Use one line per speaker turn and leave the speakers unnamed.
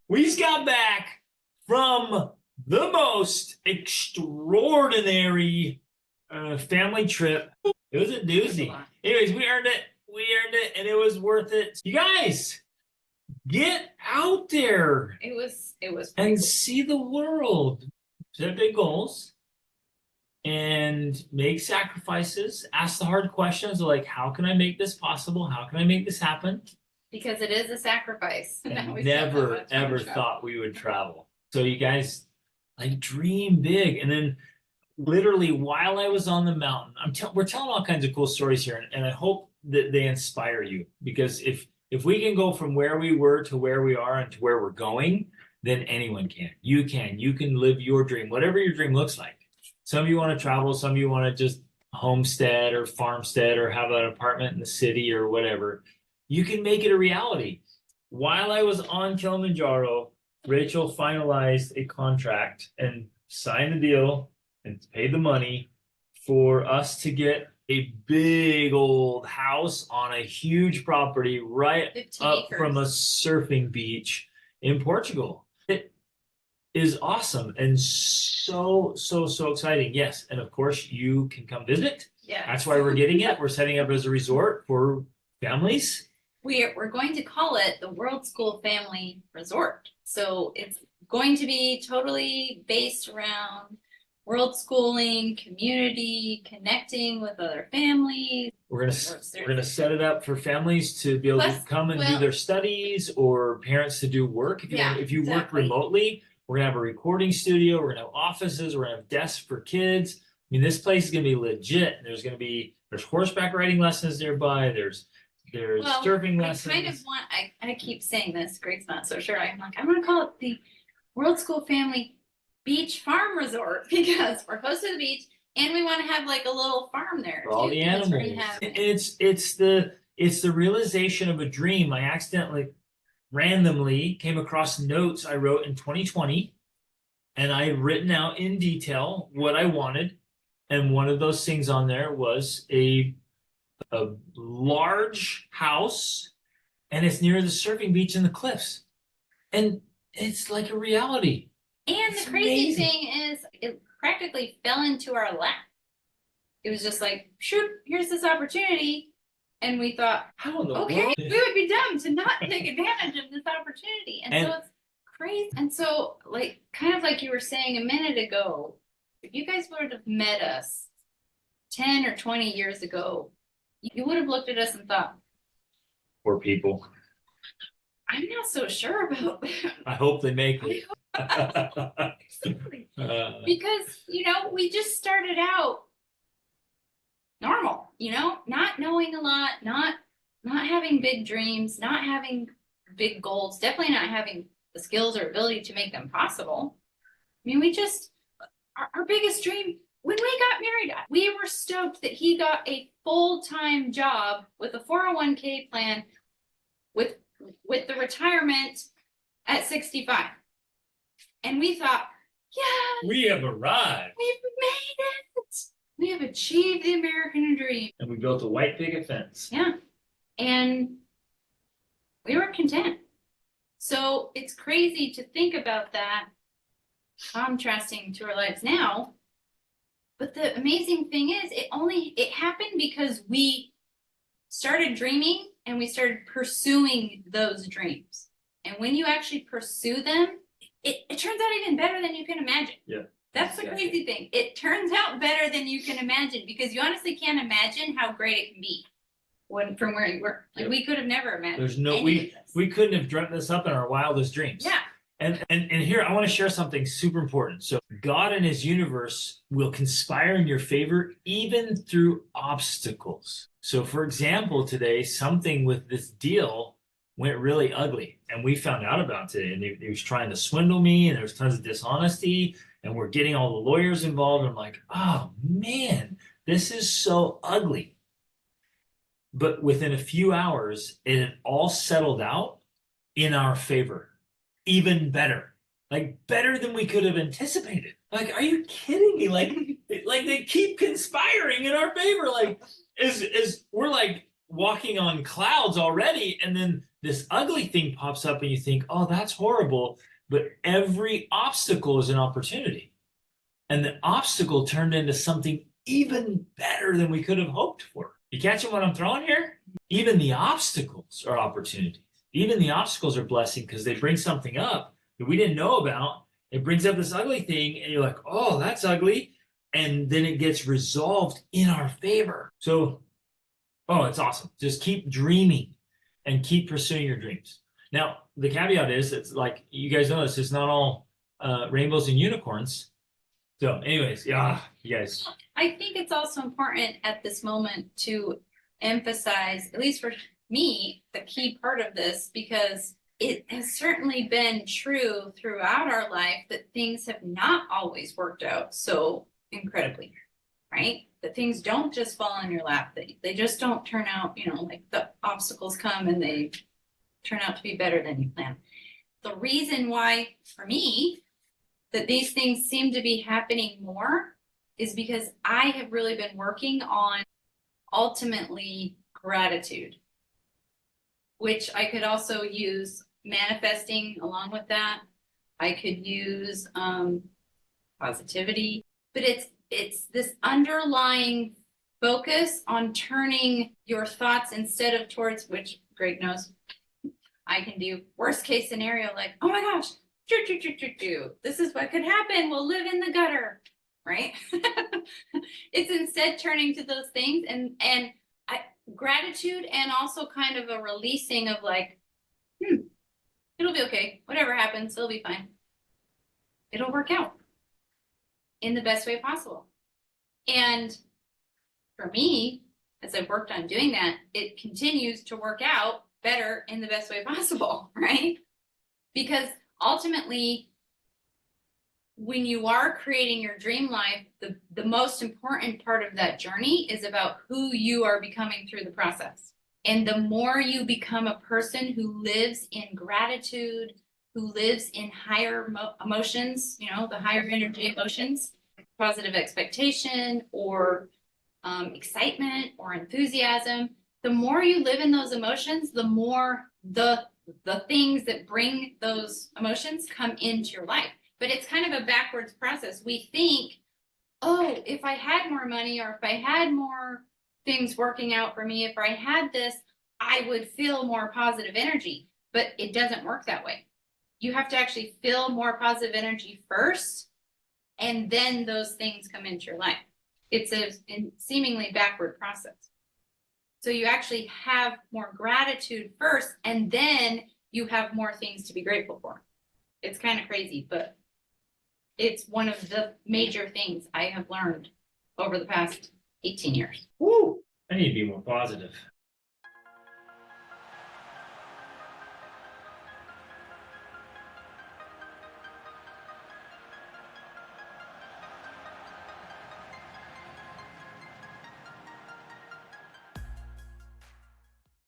We just got back from the most extraordinary family trip. It was a doozy. Anyways, we earned it. We earned it, and it was worth it. You guys, get out there.
It was
and
cool.
See the world. Set big goals and make sacrifices. Ask the hard questions like, how can I make this possible? How can I make this happen?
Because it is a sacrifice.
And never ever thought we would travel. So you guys, like, dream big. And then literally while I was on the mountain, we're telling all kinds of cool stories here, and I hope that they inspire you, because if we can go from where we were to where we are and to where we're going, then anyone can. You can live your dream, whatever your dream looks like. Some of you want to travel, some of you want to just homestead or farmstead or have an apartment in the city or whatever. You can make it a reality. While I was on Kilimanjaro, Rachel finalized a contract and signed the deal and paid the money for us to get a big old house on a huge property right up from a surfing beach in Portugal. It is awesome and so exciting. Yes, and of course you can come visit.
Yeah,
that's why we're getting it. We're setting up as a resort for families.
We're going to call it the Worldschool Family Resort. So it's going to be totally based around world schooling, community, connecting with other families.
We're gonna set it up for families to be able to come and do their studies, or parents to do work. If you work remotely, we're gonna have a recording studio. We're gonna have offices. We're gonna have desks for kids. I mean, this place is gonna be legit. There's horseback riding lessons nearby. There's surfing lessons.
I keep saying this. Greg's not so sure. I'm gonna call it the Worldschool Family Beach Farm Resort, because we're close to the beach and we want to have like a little farm there
for all the animals. It's the realization of a dream. I randomly came across notes I wrote in 2020, and I had written out in detail what I wanted, and one of those things on there was a large house, and it's near the surfing beach and the cliffs, and it's like a reality.
And the crazy thing is, it practically fell into our lap. It was just like, shoot, here's this opportunity. And we thought, how in the world? We would be dumb to not take advantage of this opportunity. And so it's crazy. And so, like, kind of like you were saying a minute ago, if you guys would have met us 10 or 20 years ago, you would have looked at us and thought,
poor people.
I'm not so sure about that.
I hope they make it.
Because, we just started out normal, not knowing a lot, not having big dreams, not having big goals, definitely not having the skills or ability to make them possible. I mean, our biggest dream, when we got married, we were stoked that he got a full-time job with a 401k plan with the retirement at 65. And we thought, yeah,
we have arrived.
We've made it. We have achieved the American dream.
And we built a white picket fence.
Yeah. And we were content. So it's crazy to think about that, contrasting to our lives now. But the amazing thing is, it happened because we started dreaming and we started pursuing those dreams. And when you actually pursue them, it turns out even better than you can imagine.
Yeah.
That's the crazy thing. It turns out better than you can imagine, because you honestly can't imagine how great it can be from where you were. Like, we could have never imagined.
We couldn't have dreamt this up in our wildest dreams.
Yeah.
And here, I want to share something super important. So God and his universe will conspire in your favor even through obstacles. So for example, today, something with this deal went really ugly, and we found out about it, and he was trying to swindle me, and there was tons of dishonesty, and we're getting all the lawyers involved. And I'm like, oh man, this is so ugly. But within a few hours, it had all settled out in our favor. Even better. Like, better than we could have anticipated. Like, are you kidding me? Like they keep conspiring in our favor. Like, we're like, walking on clouds already, and then this ugly thing pops up and you think, oh, that's horrible. But every obstacle is an opportunity. And the obstacle turned into something even better than we could have hoped for. You catching what I'm throwing here? Even the obstacles are opportunities. Even the obstacles are blessing because they bring something up that we didn't know about. It brings up this ugly thing, and you're like, oh, that's ugly. And then it gets resolved in our favor. So, oh, it's awesome. Just keep dreaming and keep pursuing your dreams. Now, the caveat is it's like you guys know this, it's not all rainbows and unicorns. So, anyways, yeah, you guys.
I think it's also important at this moment to emphasize, at least for me, the key part of this, because it has certainly been true throughout our life that things have not always worked out so incredibly, right? That things don't just fall in your lap, that they just don't turn out, like the obstacles come and they turn out to be better than you planned. The reason why, for me, that these things seem to be happening more is because I have really been working on ultimately gratitude, which I could also use manifesting along with that. I could use positivity, but it's this underlying focus on turning your thoughts instead of towards, which Greg knows I can do, worst case scenario, like, oh my gosh, this is what could happen. We'll live in the gutter, right? It's instead turning to those things and gratitude, and also kind of a releasing of like, it'll be okay. Whatever happens, it'll be fine. It'll work out in the best way possible. And for me, as I've worked on doing that, it continues to work out better in the best way possible, right? Because ultimately, when you are creating your dream life, the most important part of that journey is about who you are becoming through the process. And the more you become a person who lives in gratitude, who lives in higher emotions, the higher energy emotions, positive expectation or excitement or enthusiasm, the more you live in those emotions, the more the things that bring those emotions come into your life. But it's kind of a backwards process. We think, oh, if I had more money, or if I had more things working out for me, if I had this, I would feel more positive energy. But it doesn't work that way. You have to actually feel more positive energy first, and then those things come into your life. It's a seemingly backward process. So you actually have more gratitude first, and then you have more things to be grateful for. It's kind of crazy, but it's one of the major things I have learned over the past 18 years.
Woo! I need to be more positive.